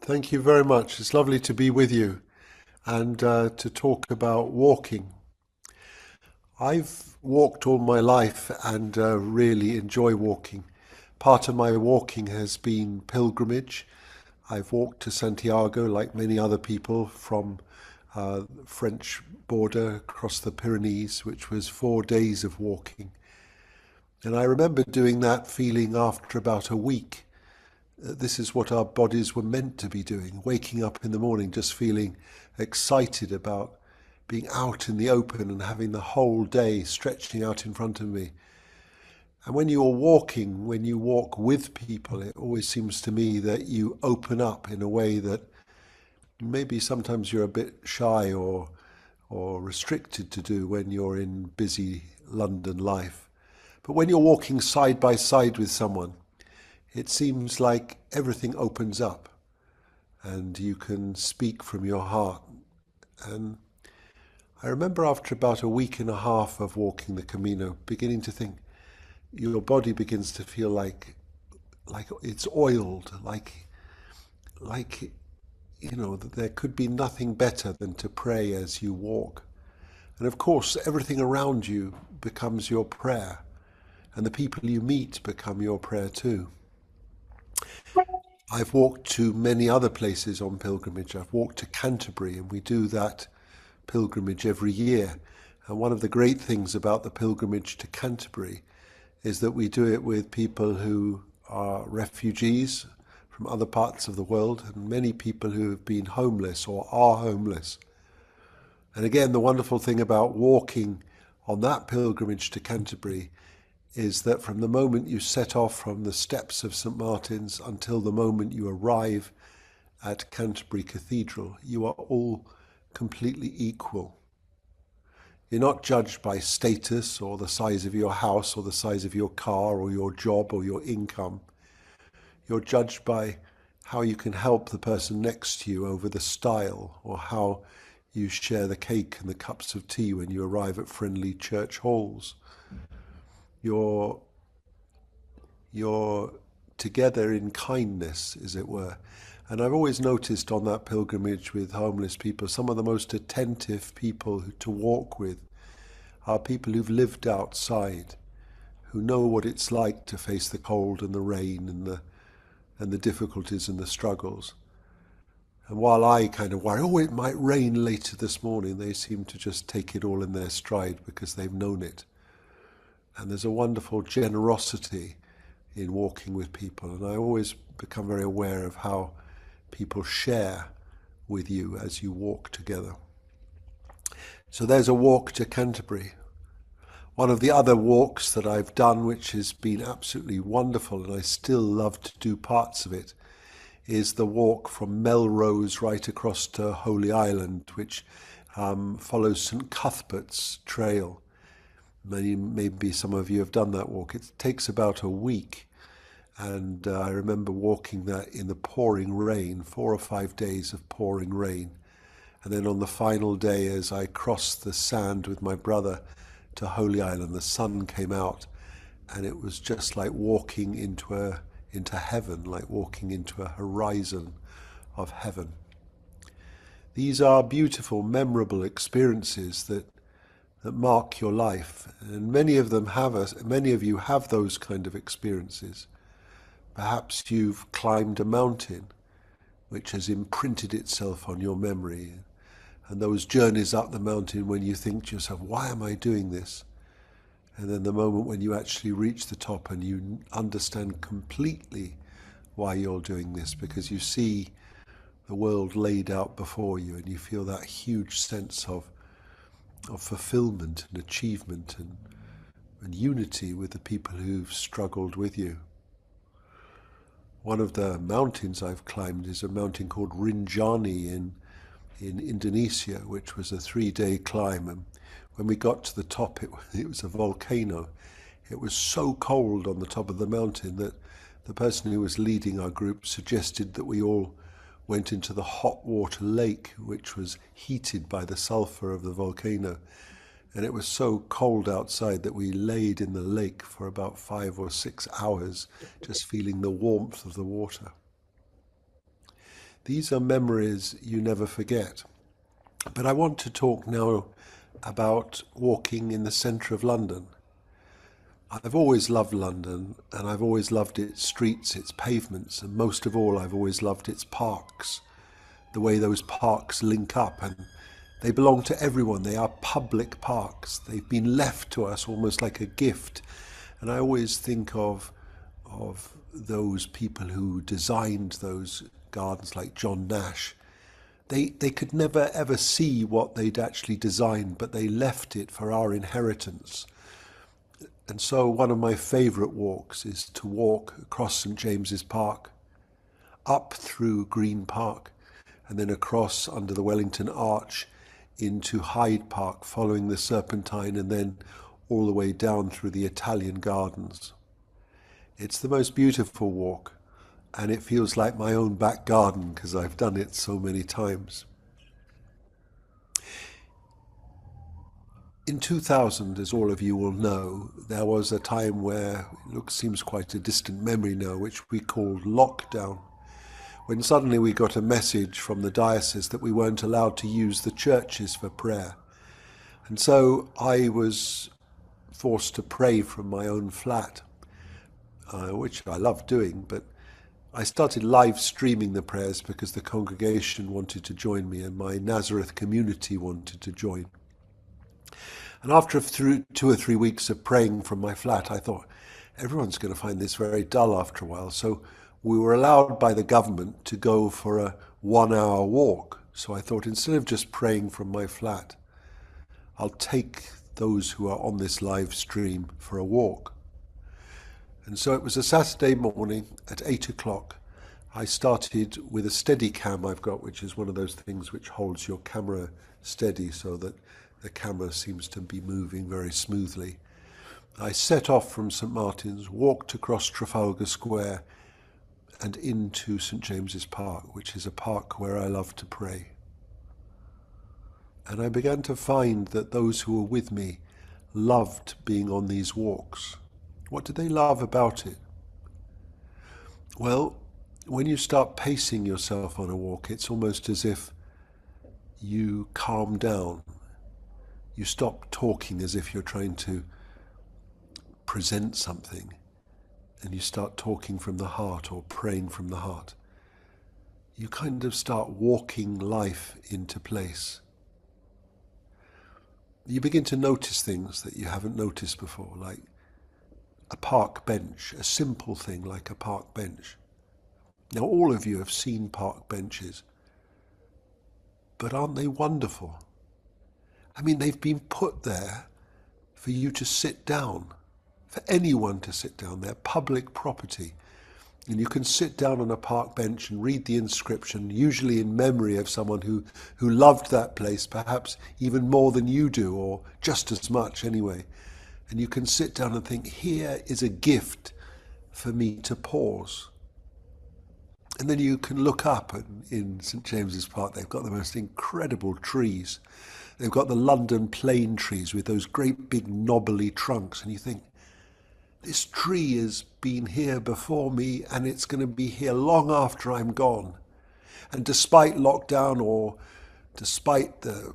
Thank you very much. It's lovely to be with you and to talk about walking. I've walked all my life and really enjoy walking. Part of my walking has been pilgrimage. I've walked to Santiago like many other people from French border across the Pyrenees, which was 4 days of walking. And I remember doing that feeling after about a week. This is what our bodies were meant to be doing, waking up in the morning just feeling excited about being out in the open and having the whole day stretching out in front of me. And when you're walking, when you walk with people, it always seems to me that you open up in a way that maybe sometimes you're a bit shy or restricted to do when you're in busy London life. But when you're walking side by side with someone, it seems like everything opens up and you can speak from your heart. And I remember after about a week and a half of walking the Camino, beginning to think your body begins to feel like it's oiled, like that there could be nothing better than to pray as you walk. And of course, everything around you becomes your prayer, and the people you meet become your prayer too. I've walked to many other places on pilgrimage. I've walked to Canterbury, and we do that pilgrimage every year. And one of the great things about the pilgrimage to Canterbury is that we do it with people who are refugees from other parts of the world, and many people who have been homeless or are homeless. And again, the wonderful thing about walking on that pilgrimage to Canterbury is that from the moment you set off from the steps of St. Martin's until the moment you arrive at Canterbury Cathedral, you are all completely equal. You're not judged by status or the size of your house or the size of your car or your job or your income. You're judged by how you can help the person next to you over the stile, or how you share the cake and the cups of tea when you arrive at friendly church halls. You're together in kindness, as it were. And I've always noticed on that pilgrimage with homeless people, some of the most attentive people to walk with are people who've lived outside, who know what it's like to face the cold and the rain and the difficulties and the struggles. And while I kind of worry, it might rain later this morning, they seem to just take it all in their stride because they've known it. And there's a wonderful generosity in walking with people. And I always become very aware of how people share with you as you walk together. So there's a walk to Canterbury. One of the other walks that I've done, which has been absolutely wonderful, and I still love to do parts of it, is the walk from Melrose right across to Holy Island, which follows St. Cuthbert's Trail. Maybe some of you have done that walk. It takes about a week, and I remember walking that in the pouring rain, 4 or 5 days of pouring rain. And then on the final day, as I crossed the sand with my brother to Holy Island, the sun came out, and it was just like walking into heaven, like walking into a horizon of heaven. These are beautiful, memorable experiences that mark your life, and many of you have those kind of experiences. Perhaps you've climbed a mountain which has imprinted itself on your memory, and those journeys up the mountain when you think to yourself, why am I doing this? And then the moment when you actually reach the top and you understand completely why you're doing this, because you see the world laid out before you and you feel that huge sense of fulfillment and achievement and unity with the people who've struggled with you. One of the mountains I've climbed is a mountain called Rinjani in Indonesia, which was a 3-day climb. And when we got to the top, it was a volcano. It was so cold on the top of the mountain that the person who was leading our group suggested that we all went into the hot water lake, which was heated by the sulfur of the volcano. And it was so cold outside that we laid in the lake for about 5 or 6 hours, just feeling the warmth of the water. These are memories you never forget. But I want to talk now about walking in the centre of London. I've always loved London, and I've always loved its streets, its pavements, and most of all I've always loved its parks, the way those parks link up, and they belong to everyone. They are public parks. They've been left to us almost like a gift. And I always think of those people who designed those gardens, like John Nash. They could never ever see what they'd actually designed, but they left it for our inheritance. And so one of my favourite walks is to walk across St James's Park, up through Green Park, and then across under the Wellington Arch into Hyde Park, following the Serpentine, and then all the way down through the Italian gardens. It's the most beautiful walk, and it feels like my own back garden because I've done it so many times. In 2000, as all of you will know, there was a time where, seems quite a distant memory now, which we called lockdown, when suddenly we got a message from the diocese that we weren't allowed to use the churches for prayer. And so I was forced to pray from my own flat, which I love doing, but I started live streaming the prayers because the congregation wanted to join me and my Nazareth Community wanted to join. And after 2 or 3 weeks of praying from my flat, I thought, everyone's going to find this very dull after a while. So we were allowed by the government to go for a 1-hour walk. So I thought, instead of just praying from my flat, I'll take those who are on this live stream for a walk. And so it was a Saturday morning at 8 o'clock. I started with a steady cam I've got, which is one of those things which holds your camera steady so that the camera seems to be moving very smoothly. I set off from St Martin's, walked across Trafalgar Square and into St James's Park, which is a park where I love to pray. And I began to find that those who were with me loved being on these walks. What did they love about it? Well, when you start pacing yourself on a walk, it's almost as if you calm down. You stop talking as if you're trying to present something, and you start talking from the heart or praying from the heart. You kind of start walking life into place. You begin to notice things that you haven't noticed before, like a park bench, a simple thing like a park bench. Now, all of you have seen park benches, but aren't they wonderful? I mean, they've been put there for you to sit down, for anyone to sit down. They're public property. And you can sit down on a park bench and read the inscription, usually in memory of someone who loved that place, perhaps even more than you do, or just as much anyway. And you can sit down and think, here is a gift for me to pause. And then you can look up, and in St James's Park, they've got the most incredible trees. They've got the London plane trees with those great big knobbly trunks, and you think, this tree has been here before me and it's going to be here long after I'm gone. And despite lockdown, or despite the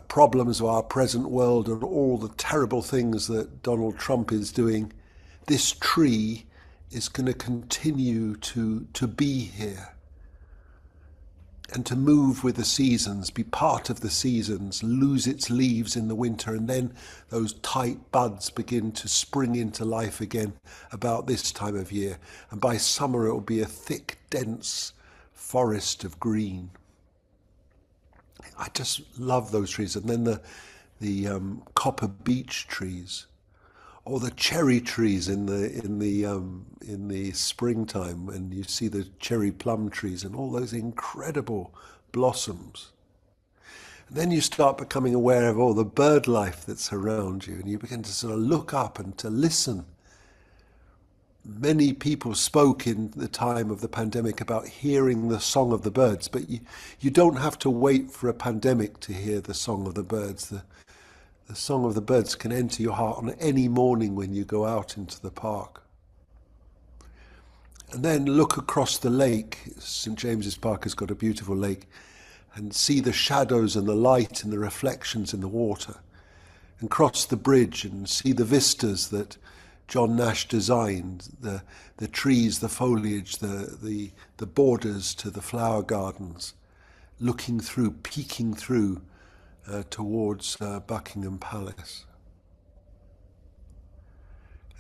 problems of our present world and all the terrible things that Donald Trump is doing, this tree is going to continue to be here and to move with the seasons, be part of the seasons, lose its leaves in the winter, and then those tight buds begin to spring into life again about this time of year. And by summer it will be a thick, dense forest of green. I just love those trees. And then the copper beech trees, or the cherry trees in the springtime, and you see the cherry plum trees and all those incredible blossoms. And then you start becoming aware of all the bird life that's around you, and you begin to sort of look up and to listen. Many people spoke in the time of the pandemic about hearing the song of the birds, but you don't have to wait for a pandemic to hear the song of the birds. The song of the birds can enter your heart on any morning when you go out into the park. And then look across the lake. St. James's Park has got a beautiful lake, and see the shadows and the light and the reflections in the water. And cross the bridge and see the vistas that John Nash designed, the trees, the foliage, the borders to the flower gardens, looking through, peeking through towards Buckingham Palace.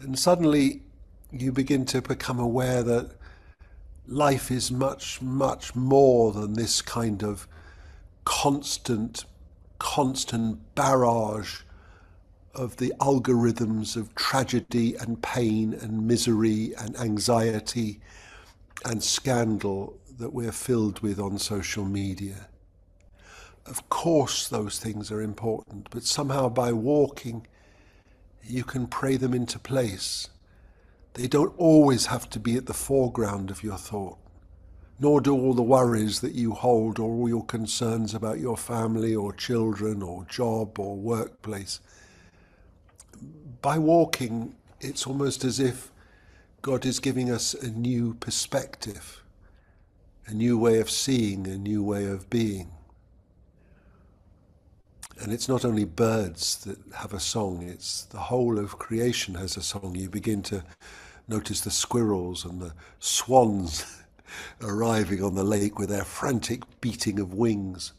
And suddenly you begin to become aware that life is much, much more than this kind of constant barrage of the algorithms of tragedy and pain and misery and anxiety and scandal that we're filled with on social media. Of course those things are important, but somehow by walking you can pray them into place. They don't always have to be at the foreground of your thought, nor do all the worries that you hold or all your concerns about your family or children or job or workplace. By walking, it's almost as if God is giving us a new perspective, a new way of seeing, a new way of being. And it's not only birds that have a song, it's the whole of creation has a song. You begin to notice the squirrels and the swans arriving on the lake with their frantic beating of wings.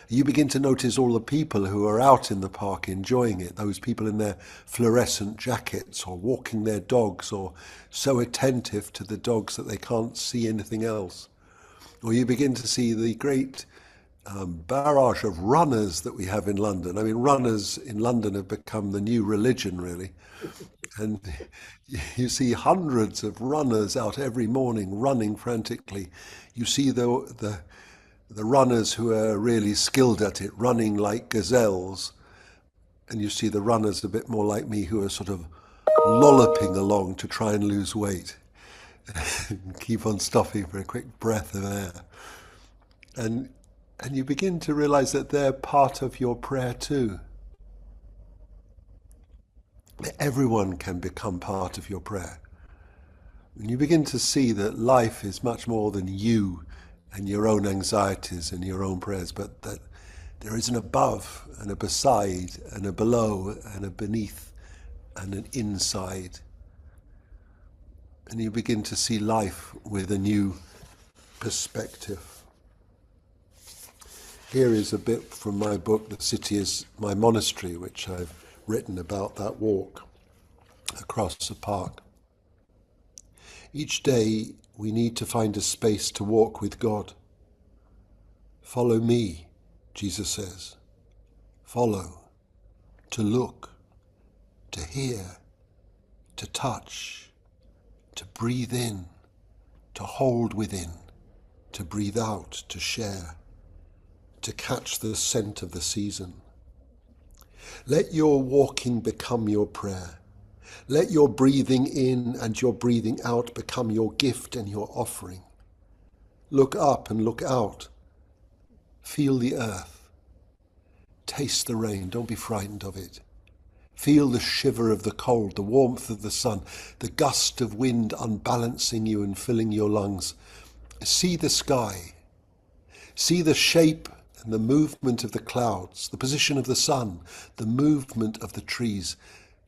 You begin to notice all the people who are out in the park enjoying it, those people in their fluorescent jackets or walking their dogs or so attentive to the dogs that they can't see anything else. Or you begin to see the great barrage of runners that we have in London. I mean, runners in London have become the new religion, really. And you see hundreds of runners out every morning running frantically. You see the runners who are really skilled at it, running like gazelles. And you see the runners a bit more like me who are sort of lolloping along to try and lose weight. And keep on stopping for a quick breath of air. And you begin to realize that they're part of your prayer too. Everyone can become part of your prayer. And you begin to see that life is much more than you and your own anxieties and your own prayers, but that there is an above and a beside and a below and a beneath and an inside. And you begin to see life with a new perspective. Here is a bit from my book, The City is My Monastery, which I've written about that walk across the park. Each day we need to find a space to walk with God. Follow me, Jesus says. Follow, to look, to hear, to touch, to breathe in, to hold within, to breathe out, to share, to catch the scent of the season. Let your walking become your prayer. Let your breathing in and your breathing out become your gift and your offering. Look up and look out. Feel the earth. Taste the rain. Don't be frightened of it. Feel the shiver of the cold, the warmth of the sun, the gust of wind unbalancing you and filling your lungs. See the sky. See the shape and the movement of the clouds, the position of the sun, the movement of the trees,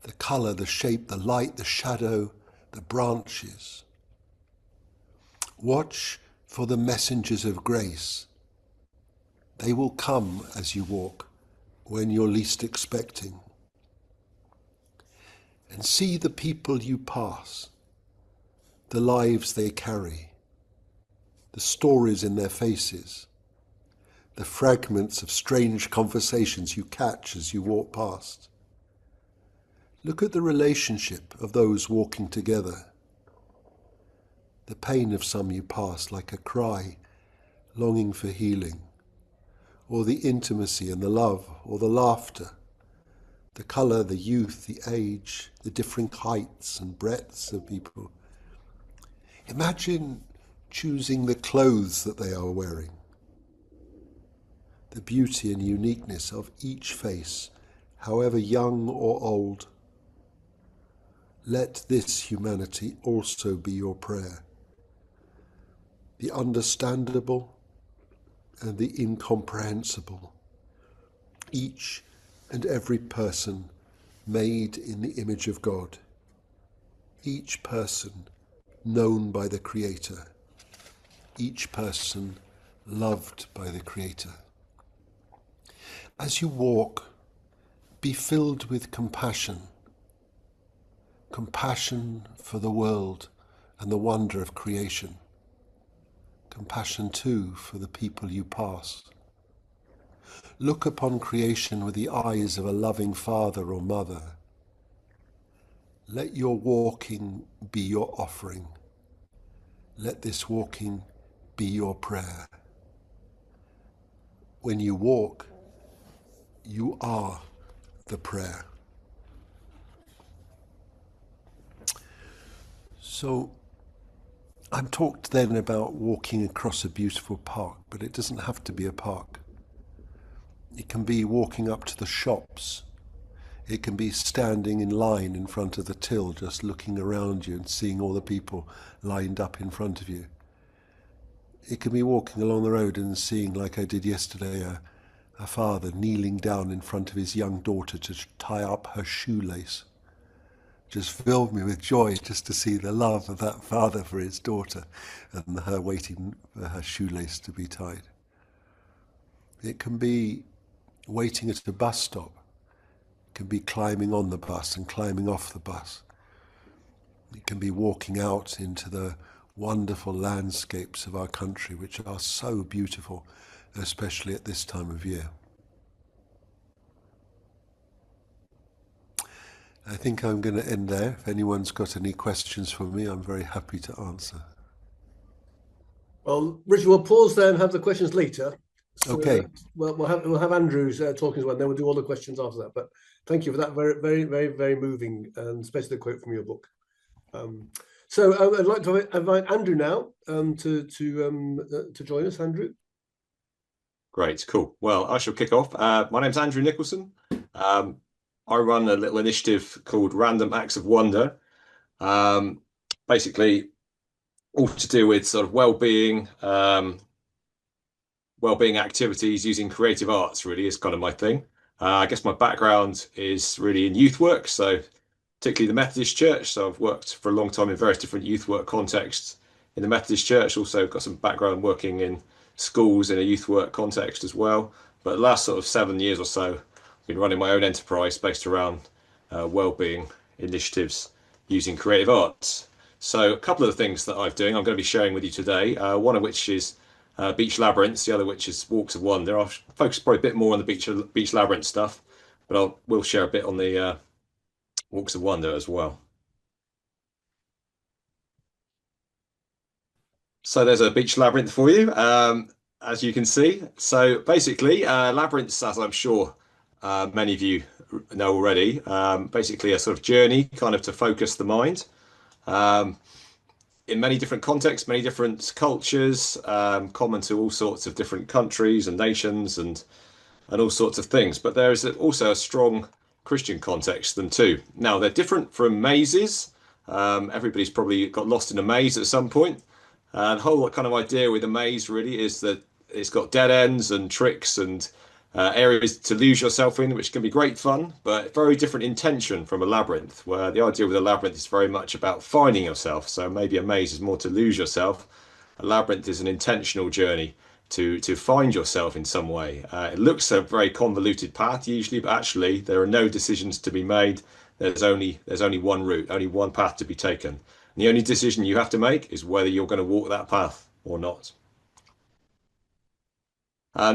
the colour, the shape, the light, the shadow, the branches. Watch for the messengers of grace. They will come as you walk, when you're least expecting. And see the people you pass, the lives they carry, the stories in their faces, the fragments of strange conversations you catch as you walk past. Look at the relationship of those walking together. The pain of some you pass like a cry, longing for healing, or the intimacy and the love, or the laughter, the colour, the youth, the age, the different heights and breadths of people. Imagine choosing the clothes that they are wearing, the beauty and uniqueness of each face, however young or old. Let this humanity also be your prayer. the understandable and the incomprehensible. Each and every person made in the image of God. Each person known by the Creator. Each person loved by the Creator. As you walk, be filled with compassion. Compassion for the world and the wonder of creation. Compassion too for the people you pass. Look upon creation with the eyes of a loving father or mother. Let your walking be your offering. Let this walking be your prayer. When you walk, you are the prayer. So, I'm talked then about walking across a beautiful park, but it doesn't have to be a park. It can be walking up to the shops. It can be standing in line in front of the till, just looking around you and seeing all the people lined up in front of you. It can be walking along the road and seeing, like I did yesterday, a father kneeling down in front of his young daughter to tie up her shoelace. Just filled me with joy just to see the love of that father for his daughter and her waiting for her shoelace to be tied. It can be waiting at a bus stop. It can be climbing on the bus and climbing off the bus. It can be walking out into the wonderful landscapes of our country, which are so beautiful, especially at this time of year. I think I'm going to end there. If anyone's got any questions for me, I'm very happy to answer. Well, Richard, we'll pause there and have the questions later. So, okay. We'll have Andrews talking as well, and then we'll do all the questions after that. But thank you for that very, very, very, very moving, and especially the quote from your book. So I'd like to invite Andrew now to join us. Andrew. Great, cool. Well, I shall kick off. My name's Andrew Nicholson. I run a little initiative called Random Acts of Wonder. Basically, all to do with sort of well-being activities using creative arts. Really is kind of my thing. I guess my background is really in youth work, so particularly the Methodist Church. So I've worked for a long time in various different youth work contexts in the Methodist Church. Also got some background working in schools in a youth work context as well. But the last sort of 7 years or so, I've been running my own enterprise based around well-being initiatives using creative arts. So a couple of the things that I'm doing, I'm going to be sharing with you today, one of which is beach labyrinths, the other which is walks of wonder. I'll focus probably a bit more on the beach labyrinth stuff, but we'll share a bit on the walks of wonder as well. So there's a beach labyrinth for you, as you can see. So basically, labyrinths, as I'm sure many of you know already, basically a sort of journey kind of to focus the mind. In many different contexts, many different cultures, common to all sorts of different countries and nations and all sorts of things. But there is also a strong Christian context to them too. Now, they're different from mazes. Everybody's probably got lost in a maze at some point. The whole kind of idea with a maze really is that it's got dead ends and tricks and areas to lose yourself in, which can be great fun, but very different intention from a labyrinth, where the idea with a labyrinth is very much about finding yourself. So maybe a maze is more to lose yourself. A labyrinth is an intentional journey to find yourself in some way. It looks a very convoluted path usually, but actually there are no decisions to be made. There's only one route, only one path to be taken. And the only decision you have to make is whether you're going to walk that path or not.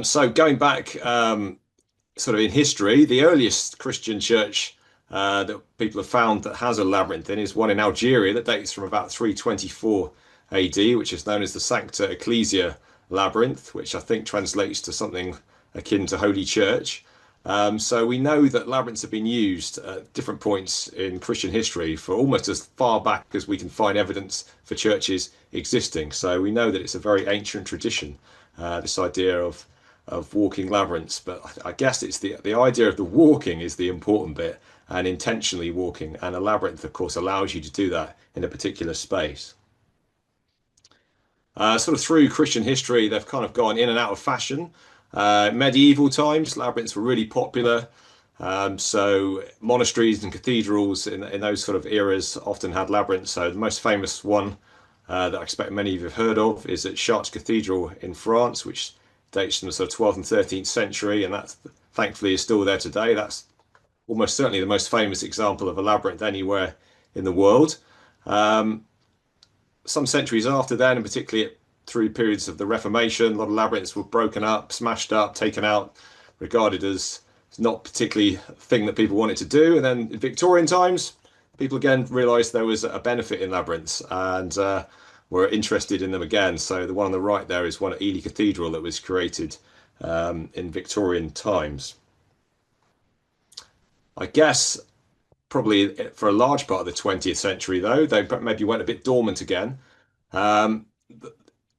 So going back sort of in history, the earliest Christian church that people have found that has a labyrinth in is one in Algeria that dates from about 324 AD, which is known as the Sancta Ecclesia labyrinth, which I think translates to something akin to Holy Church. So we know that labyrinths have been used at different points in Christian history for almost as far back as we can find evidence for churches existing. So we know that it's a very ancient tradition, this idea of walking labyrinths. But I guess it's the idea of the walking is the important bit, and intentionally walking. And a labyrinth, of course, allows you to do that in a particular space. Sort of through Christian history, they've kind of gone in and out of fashion. Medieval times, labyrinths were really popular. So monasteries and cathedrals in those sort of eras often had labyrinths. So the most famous one that I expect many of you have heard of is at Chartres Cathedral in France, which dates from the sort of 12th and 13th century, and that thankfully is still there today. That's almost certainly the most famous example of a labyrinth anywhere in the world. Some centuries after then, and particularly through periods of the Reformation, a lot of labyrinths were broken up, smashed up, taken out, regarded as not particularly a thing that people wanted to do. And then in Victorian times, people again realised there was a benefit in labyrinths and were interested in them again. So the one on the right there is one at Ely Cathedral that was created in Victorian times. I guess probably for a large part of the 20th century, though, they maybe went a bit dormant again.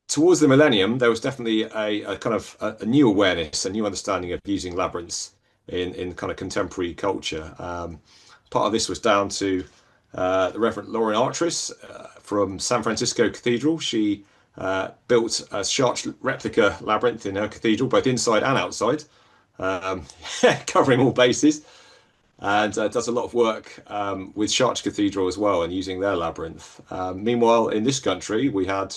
Towards the millennium, there was definitely a kind of a new awareness, a new understanding of using labyrinths in kind of contemporary culture. Part of this was down to the Reverend Lauren Artris from San Francisco Cathedral. She built a Chartres replica labyrinth in her cathedral, both inside and outside, covering all bases, and does a lot of work with Chartres Cathedral as well and using their labyrinth. Meanwhile, in this country, we had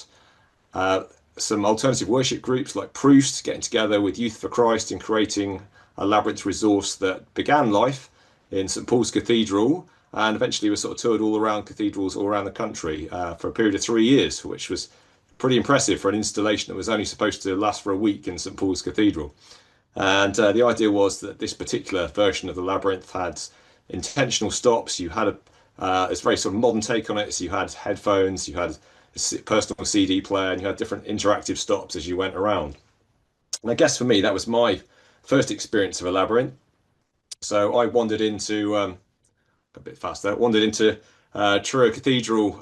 some alternative worship groups like Proust getting together with Youth for Christ and creating a labyrinth resource that began life in St Paul's Cathedral and eventually was sort of toured all around cathedrals all around the country for a period of 3 years, which was pretty impressive for an installation that was only supposed to last for a week in St Paul's Cathedral. And the idea was that this particular version of the labyrinth had intentional stops. You had it's a very sort of modern take on it. So you had headphones, you had a personal CD player, and you had different interactive stops as you went around. And I guess for me, that was my first experience of a labyrinth. So I wandered into a bit faster. Wandered into Truro Cathedral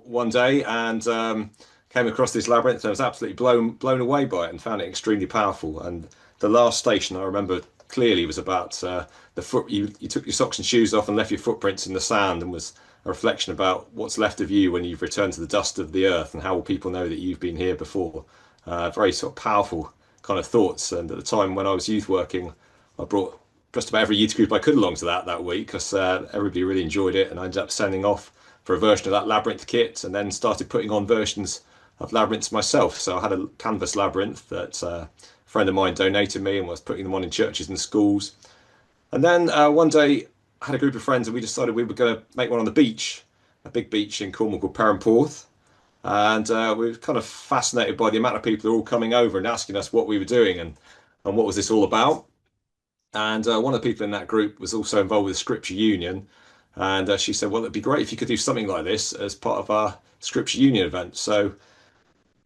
one day and came across this labyrinth. And I was absolutely blown away by it and found it extremely powerful. And the last station I remember clearly was about the foot. You took your socks and shoes off and left your footprints in the sand, and was a reflection about what's left of you when you've returned to the dust of the earth, and how will people know that you've been here before. Very sort of powerful kind of thoughts. And at the time when I was youth working, I brought just about every youth group I could along to that week because everybody really enjoyed it, and I ended up sending off for a version of that labyrinth kit, and then started putting on versions of labyrinths myself. So I had a canvas labyrinth that a friend of mine donated me and was putting them on in churches and schools. And then one day I had a group of friends and we decided we were going to make one on the beach, a big beach in Cornwall called Perranporth. And we were kind of fascinated by the amount of people who were all coming over and asking us what we were doing and what was this all about. And one of the people in that group was also involved with the Scripture Union. And she said, well, it'd be great if you could do something like this as part of our Scripture Union event. So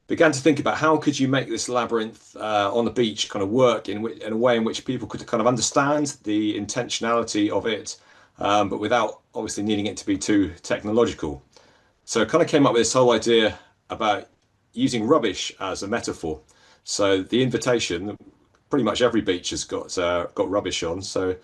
began to think about how could you make this labyrinth on the beach kind of work in a way in which people could kind of understand the intentionality of it, but without obviously needing it to be too technological. So I kind of came up with this whole idea about using rubbish as a metaphor. So the invitation, pretty much every beach has got rubbish on. So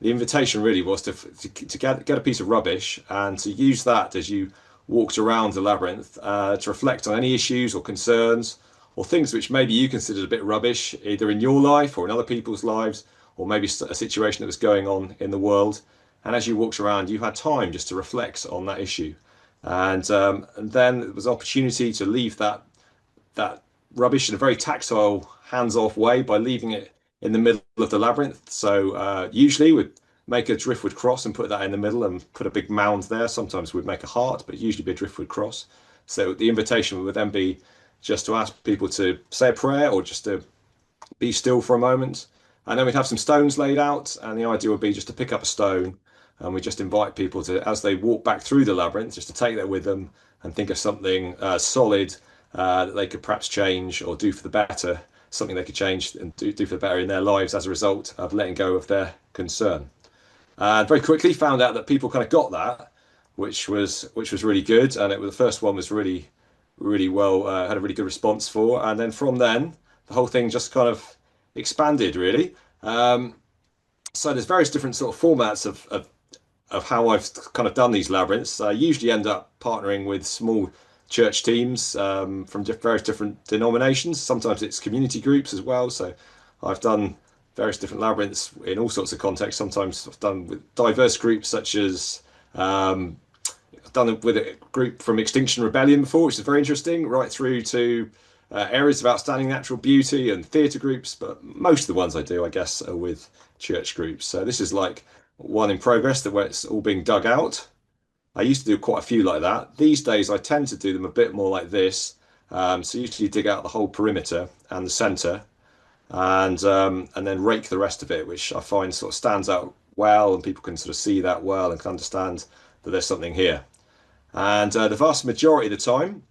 the invitation really was to get a piece of rubbish and to use that as you walked around the labyrinth to reflect on any issues or concerns or things which maybe you considered a bit rubbish, either in your life or in other people's lives, or maybe a situation that was going on in the world. And as you walked around, you had time just to reflect on that issue. And then there was opportunity to leave that rubbish in a very tactile, hands-off way by leaving it in the middle of the labyrinth. So usually we'd make a driftwood cross and put that in the middle and put a big mound there. Sometimes we'd make a heart, but usually be a driftwood cross. So the invitation would then be just to ask people to say a prayer or just to be still for a moment. And then we'd have some stones laid out, and the idea would be just to pick up a stone, and we just invite people to, as they walk back through the labyrinth, just to take that with them and think of something solid that they could perhaps change or do for the better, something they could change and do for the better in their lives as a result of letting go of their concern. And very quickly found out that people kind of got that, which was really good. And the first one was really well, had a really good response for. And then from then, the whole thing just kind of expanded really. So there's various different sort of formats of how I've kind of done these labyrinths. I usually end up partnering with small church teams from various different denominations. Sometimes it's community groups as well. So I've done various different labyrinths in all sorts of contexts. Sometimes I've done with diverse groups such as I've done it with a group from Extinction Rebellion before, which is very interesting, right through to areas of outstanding natural beauty and theatre groups. But most of the ones I do, I guess, are with church groups. So this is like one in progress where it's all being dug out. I used to do quite a few like that. These days, I tend to do them a bit more like this. So usually dig out the whole perimeter and the centre, and then rake the rest of it, which I find sort of stands out well, and people can sort of see that well and can understand that there's something here. And the vast majority of the time,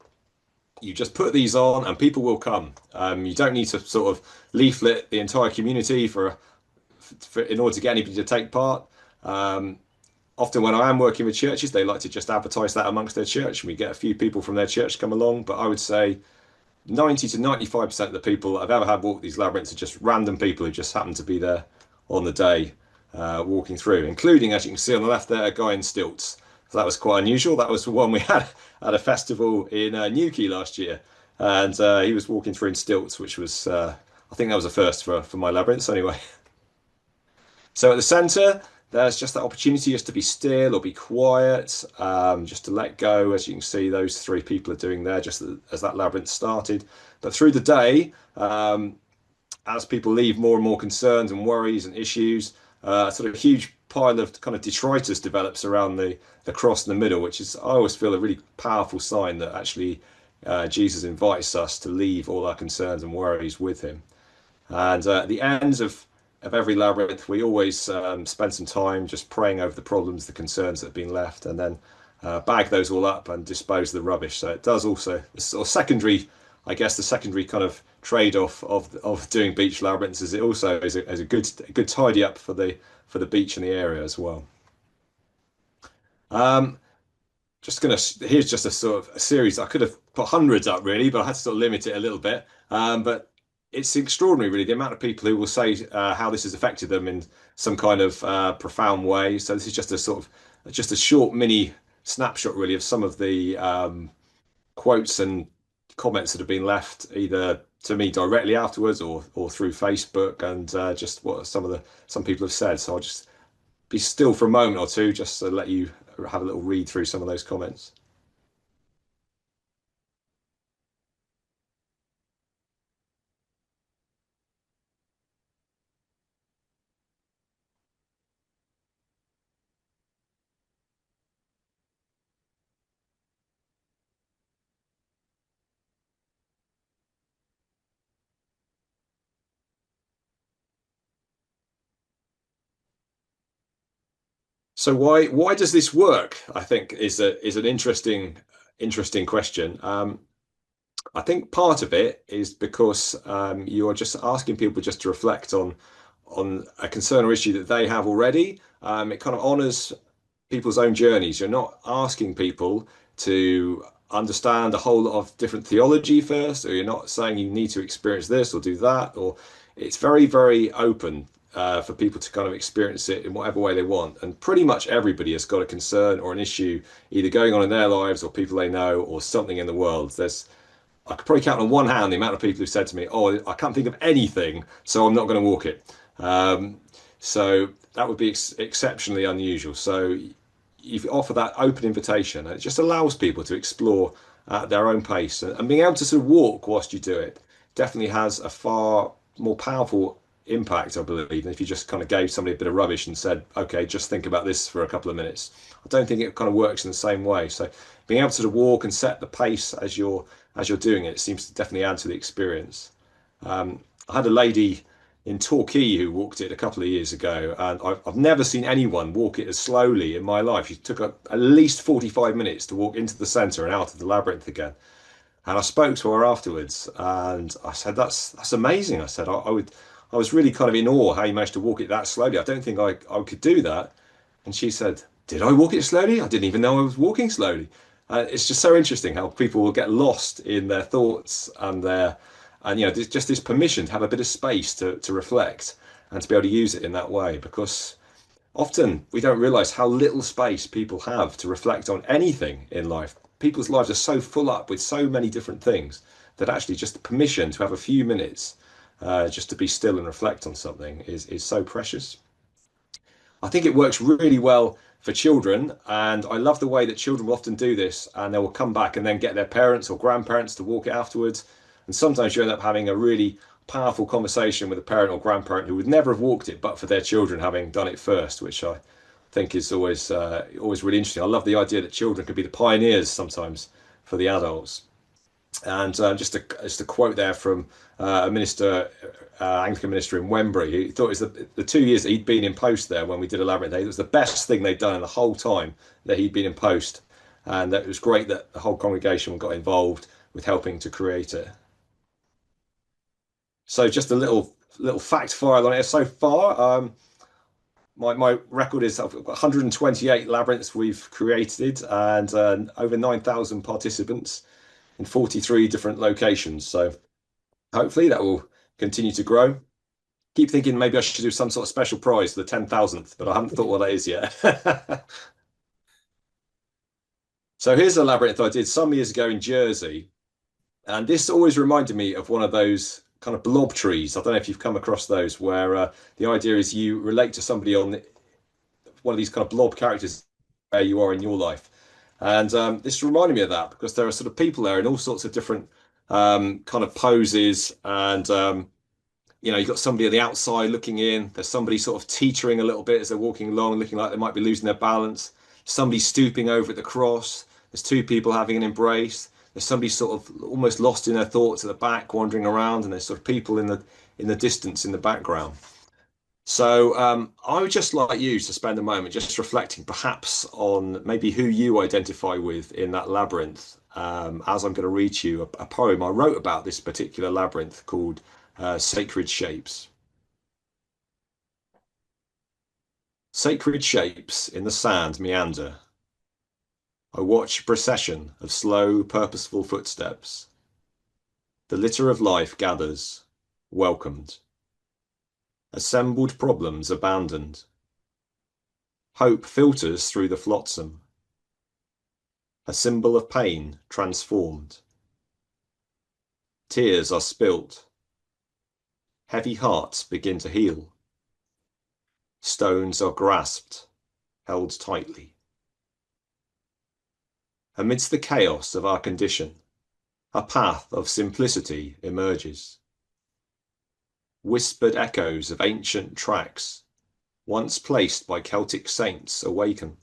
you just put these on and people will come. You don't need to sort of leaflet the entire community in order to get anybody to take part. Often when I am working with churches, they like to just advertise that amongst their church, and we get a few people from their church come along. But I would say 90 to 95% of the people that I've ever had walk these labyrinths are just random people who just happen to be there on the day walking through, including, as you can see on the left there, a guy in stilts. So that was quite unusual. That was the one we had at a festival in Newquay last year. And he was walking through in stilts, which was, I think that was a first for my labyrinths anyway. So at the centre, there's just that opportunity just to be still or be quiet, just to let go. As you can see, those three people are doing there just as that labyrinth started. But through the day, as people leave more and more concerns and worries and issues, sort of a huge pile of kind of detritus develops around the cross in the middle, which is, I always feel, a really powerful sign that actually Jesus invites us to leave all our concerns and worries with him. And at the end of every labyrinth, we always spend some time just praying over the problems, the concerns that have been left, and then bag those all up and dispose of the rubbish. So it does also, sort of secondary, I guess, the secondary kind of trade-off of doing beach labyrinths is it also is a good tidy up for the beach and the area as well. Here's just a sort of a series. I could have put hundreds up really, but I had to sort of limit it a little bit. But it's extraordinary, really, the amount of people who will say how this has affected them in some kind of profound way. So this is just a short mini snapshot, really, of some of the quotes and comments that have been left either to me directly afterwards or through Facebook, and just what some people have said. So I'll just be still for a moment or two, just to let you have a little read through some of those comments. So why does this work? I think is an interesting question. I think part of it is because you are just asking people just to reflect on a concern or issue that they have already. It kind of honors people's own journeys. You're not asking people to understand a whole lot of different theology first, or you're not saying you need to experience this or do that, or it's very, very open for people to kind of experience it in whatever way they want. And pretty much everybody has got a concern or an issue either going on in their lives or people they know or something in the world. I could probably count on one hand the amount of people who said to me, "Oh, I can't think of anything, so I'm not going to walk it." So that would be exceptionally unusual. So you offer that open invitation, and it just allows people to explore at their own pace, and being able to sort of walk whilst you do it definitely has a far more powerful impact, I believe, than if you just kind of gave somebody a bit of rubbish and said, "Okay, just think about this for a couple of minutes." I don't think it kind of works in the same way. So being able to sort of walk and set the pace as you're doing it seems to definitely add to the experience. I had a lady in Torquay who walked it a couple of years ago, and I've never seen anyone walk it as slowly in my life. She took at least 45 minutes to walk into the centre and out of the labyrinth again. And I spoke to her afterwards, and I said, "That's amazing." I said, I was really kind of in awe how you managed to walk it that slowly. I don't think I could do that." And she said, "Did I walk it slowly? I didn't even know I was walking slowly." It's just so interesting how people will get lost in their thoughts and there's just this permission to have a bit of space to reflect and to be able to use it in that way, because often we don't realize how little space people have to reflect on anything in life. people's lives are so full up with so many different things that actually just the permission to have a few minutes just to be still and reflect on something is so precious. I think it works really well for children, and I love the way that children will often do this, and they will come back and then get their parents or grandparents to walk it afterwards. And sometimes you end up having a really powerful conversation with a parent or grandparent who would never have walked it but for their children having done it first, which I think is always really interesting. I love the idea that children can be the pioneers sometimes for the adults. And just a quote there from a minister, Anglican minister in Wembury. He thought it was the 2 years that he'd been in post there when we did a labyrinth day. It was the best thing they'd done in the whole time that he'd been in post, and that it was great that the whole congregation got involved with helping to create it. So just a little fact file on it so far. My record is I've got 128 labyrinths we've created, and over 9,000 participants in 43 different locations. So hopefully that will continue to grow. Keep thinking maybe I should do some sort of special prize for the 10,000th, but I haven't thought what that is yet. So here's a labyrinth I did some years ago in Jersey. And this always reminded me of one of those kind of blob trees. I don't know if you've come across those, where the idea is you relate to somebody on one of these kind of blob characters where you are in your life. And this reminded me of that because there are sort of people there in all sorts of different kind of poses. And, you've got somebody at the outside looking in. There's somebody sort of teetering a little bit as they're walking along, looking like they might be losing their balance. Somebody stooping over at the cross. There's two people having an embrace. There's somebody sort of almost lost in their thoughts at the back, wandering around. And there's sort of people in the distance in the background. So I would just like you to spend a moment just reflecting perhaps on maybe who you identify with in that labyrinth, as I'm going to read to you a poem I wrote about this particular labyrinth called Sacred Shapes. Sacred shapes in the sand meander. I watch a procession of slow, purposeful footsteps. The litter of life gathers, welcomed. Assembled problems abandoned. Hope filters through the flotsam. A symbol of pain transformed. Tears are spilt. Heavy hearts begin to heal. Stones are grasped, held tightly. Amidst the chaos of our condition, a path of simplicity emerges. Whispered echoes of ancient tracks, once placed by Celtic saints, awaken.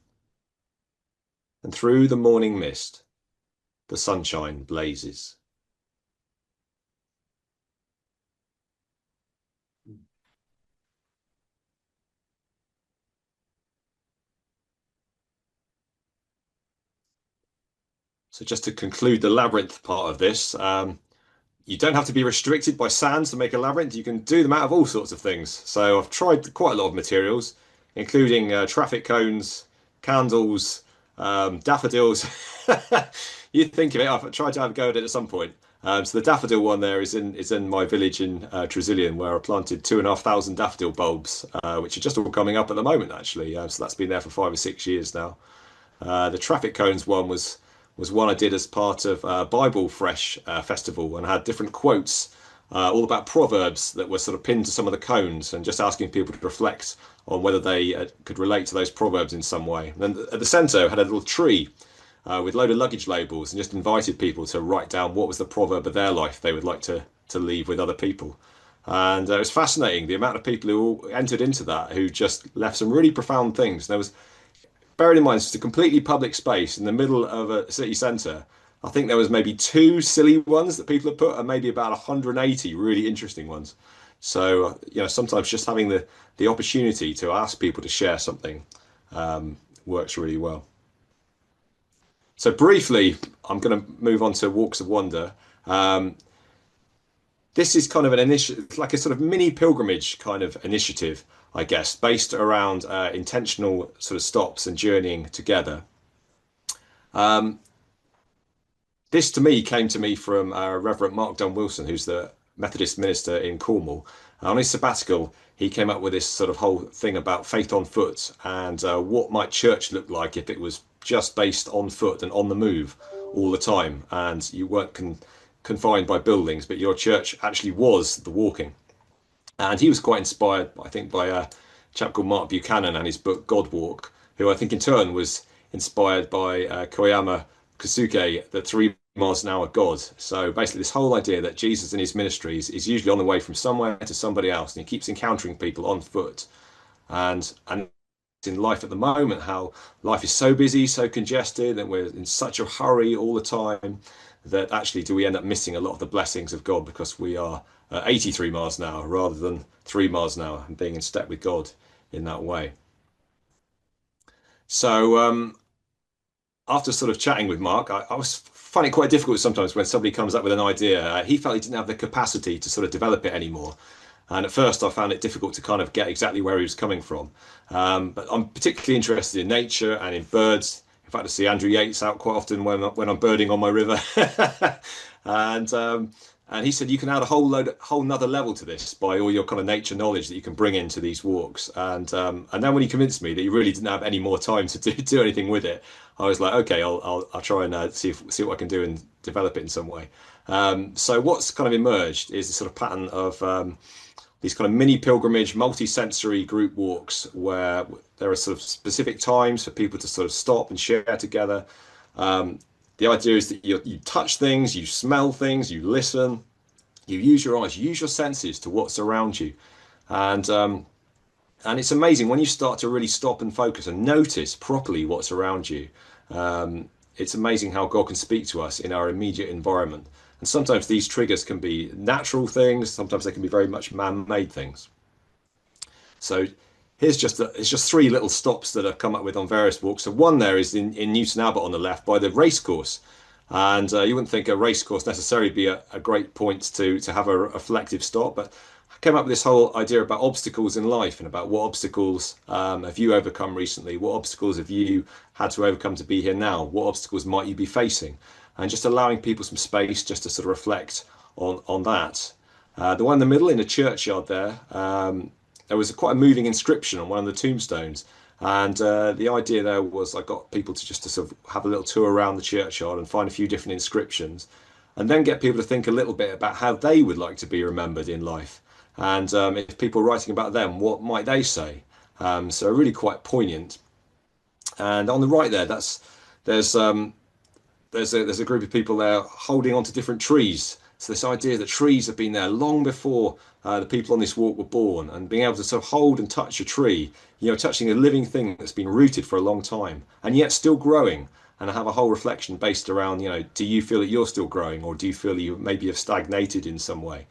And through the morning mist, the sunshine blazes. So just to conclude the labyrinth part of this, you don't have to be restricted by sands to make a labyrinth. You can do them out of all sorts of things. So I've tried quite a lot of materials, including traffic cones, candles, daffodils. You'd think of it. I've tried to have a go at it at some point. So the daffodil one there is in my village in Tresillian, where I planted 2,500 daffodil bulbs, which are just all coming up at the moment, actually. So that's been there for 5 or 6 years now. The traffic cones one was one I did as part of Bible Fresh Festival, and had different quotes all about proverbs that were sort of pinned to some of the cones, and just asking people to reflect on whether they could relate to those proverbs in some way. And then at the centre had a little tree with a load of luggage labels, and just invited people to write down what was the proverb of their life they would like to leave with other people. And it was fascinating, the amount of people who all entered into that, who just left some really profound things. There was, bearing in mind, it's a completely public space in the middle of a city centre. I think there was maybe 2 silly ones that people have put, and maybe about 180 really interesting ones. So, sometimes just having the opportunity to ask people to share something works really well. So briefly, I'm going to move on to Walks of Wonder. This is kind of an initiative, like a sort of mini pilgrimage kind of initiative, I guess, based around intentional sort of stops and journeying together. This to me came to me from Reverend Mark Dunn Wilson, who's the Methodist minister in Cornwall. On his sabbatical, he came up with this sort of whole thing about faith on foot, and what might church look like if it was just based on foot and on the move, all the time, and you weren't confined by buildings, but your church actually was the walking. And he was quite inspired, I think, by a chap called Mark Buchanan and his book God Walk, who I think in turn was inspired by Koyama Kosuke, the 3 miles an hour God. So basically, this whole idea that Jesus in his ministries is usually on the way from somewhere to somebody else, and he keeps encountering people on foot. And in life at the moment, how life is so busy, so congested, and we're in such a hurry all the time, that actually do we end up missing a lot of the blessings of God because we are 83 miles an hour rather than 3 miles an hour, and being in step with God in that way. So after sort of chatting with Mark, I was finding it quite difficult sometimes when somebody comes up with an idea. He felt he didn't have the capacity to sort of develop it anymore. And at first I found it difficult to kind of get exactly where he was coming from. But I'm particularly interested in nature and in birds. In fact, I see Andrew Yates out quite often when I'm birding on my river. And he said you can add a whole nother level to this by all your kind of nature knowledge that you can bring into these walks. And then when he convinced me that he really didn't have any more time to do anything with it, I was like, okay, I'll try and see what I can do and develop it in some way. So what's kind of emerged is this sort of pattern of these kind of mini pilgrimage, multi-sensory group walks where there are sort of specific times for people to sort of stop and share together. The idea is that you touch things, you smell things, you listen, you use your eyes, you use your senses to what's around you. And it's amazing when you start to really stop and focus and notice properly what's around you. It's amazing how God can speak to us in our immediate environment. And sometimes these triggers can be natural things, sometimes they can be very much man-made things. So here's it's just 3 little stops that I've come up with on various walks. So one there is in Newton Abbot on the left by the race course. And you wouldn't think a race course necessarily be a great point to have a reflective stop, but I came up with this whole idea about obstacles in life and about what obstacles have you overcome recently? What obstacles have you had to overcome to be here now? What obstacles might you be facing? And just allowing people some space just to sort of reflect on that. The one in the middle in the churchyard there was quite a moving inscription on one of the tombstones. And the idea there was I got people to just to sort of have a little tour around the churchyard and find a few different inscriptions, and then get people to think a little bit about how they would like to be remembered in life. And if people are writing about them, what might they say? So really quite poignant. And on the right there's a group of people there holding onto different trees. So this idea that trees have been there long before the people on this walk were born, and being able to sort of hold and touch a tree, touching a living thing that's been rooted for a long time and yet still growing, and have a whole reflection based around, do you feel that you're still growing, or do you feel you maybe have stagnated in some way?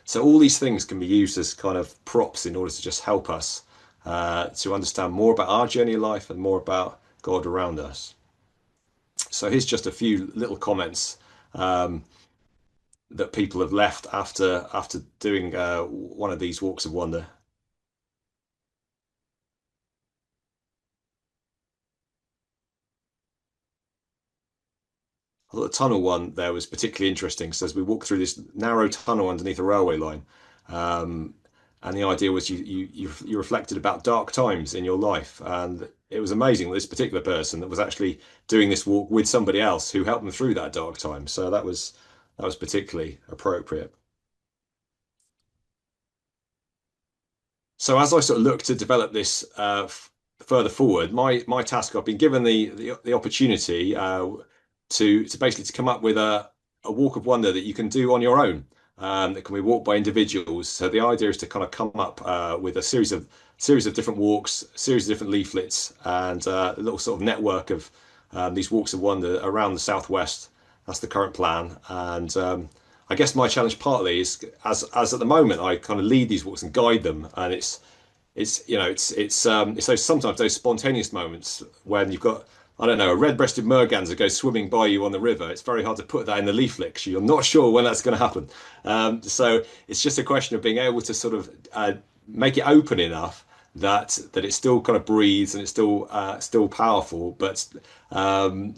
So all these things can be used as kind of props in order to just help us to understand more about our journey of life and more about God around us. So here's just a few little comments that people have left after doing one of these walks of wonder. I thought the tunnel one there was particularly interesting. So as we walked through this narrow tunnel underneath a railway line, and the idea was you reflected about dark times in your life, and it was amazing that this particular person that was actually doing this walk with somebody else who helped them through that dark time. So that was particularly appropriate. So as I sort of look to develop this further forward, my task, I've been given the opportunity to basically to come up with a walk of wonder that you can do on your own. That can be walked by individuals. So the idea is to kind of come up with a series of different walks, a series of different leaflets, and a little sort of network of these walks of wonder around the southwest. That's the current plan. And I guess my challenge partly is as at the moment I kind of lead these walks and guide them, and it's those sometimes those spontaneous moments when you've got, I don't know, a red-breasted merganser goes swimming by you on the river. It's very hard to put that in the leaflet because you're not sure when that's going to happen. So it's just a question of being able to sort of make it open enough that it still kind of breathes and it's still powerful, but not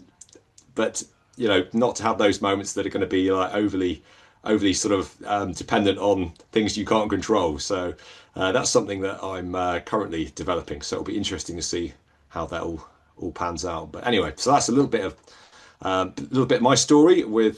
to have those moments that are going to be like overly sort of dependent on things you can't control. So that's something that I'm currently developing. So it'll be interesting to see how that all pans out. But anyway, so that's a little bit A little bit of my story with